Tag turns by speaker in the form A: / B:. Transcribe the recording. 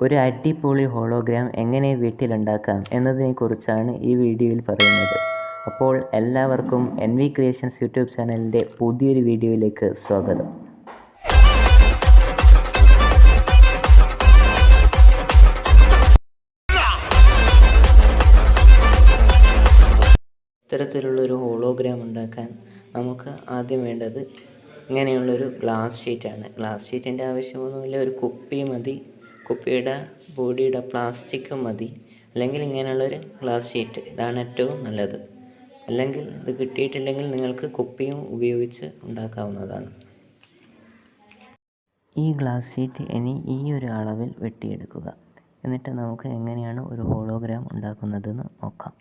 A: ഒരു അടിപൊളി ഹോളോഗ്രാം എങ്ങനെ വീട്ടിലുണ്ടാക്കാം എന്നതിനെക്കുറിച്ചാണ് ഈ വീഡിയോയിൽ പറയുന്നത്. അപ്പോൾ എല്ലാവർക്കും എൻ വി ക്രിയേഷൻസ് യൂട്യൂബ് ചാനലിൻ്റെ പുതിയൊരു വീഡിയോയിലേക്ക് സ്വാഗതം. ഇത്തരത്തിലുള്ളൊരു ഹോളോഗ്രാം ഉണ്ടാക്കാൻ നമുക്ക് ആദ്യം വേണ്ടത് ഇങ്ങനെയുള്ളൊരു ഗ്ലാസ് ഷീറ്റാണ്. ഗ്ലാസ് ഷീറ്റിൻ്റെ ആവശ്യമൊന്നുമില്ല, ഒരു കുപ്പി മതി. കുപ്പിയുടെ ബോഡിയുടെ പ്ലാസ്റ്റിക്കും മതി. അല്ലെങ്കിൽ ഇങ്ങനെയുള്ളൊരു ഗ്ലാസ് ഷീറ്റ്, ഇതാണ് ഏറ്റവും നല്ലത്. അല്ലെങ്കിൽ ഇത് കിട്ടിയിട്ടില്ലെങ്കിൽ നിങ്ങൾക്ക് കുപ്പിയും ഉപയോഗിച്ച് ഉണ്ടാക്കാവുന്നതാണ്. ഈ ഗ്ലാസ് ഷീറ്റ് ഇനി ഈ ഒരു അളവിൽ വെട്ടിയെടുക്കുക. എന്നിട്ട് നമുക്ക് എങ്ങനെയാണ് ഒരു ഹോളോഗ്രാം ഉണ്ടാക്കുന്നതെന്ന് നോക്കാം.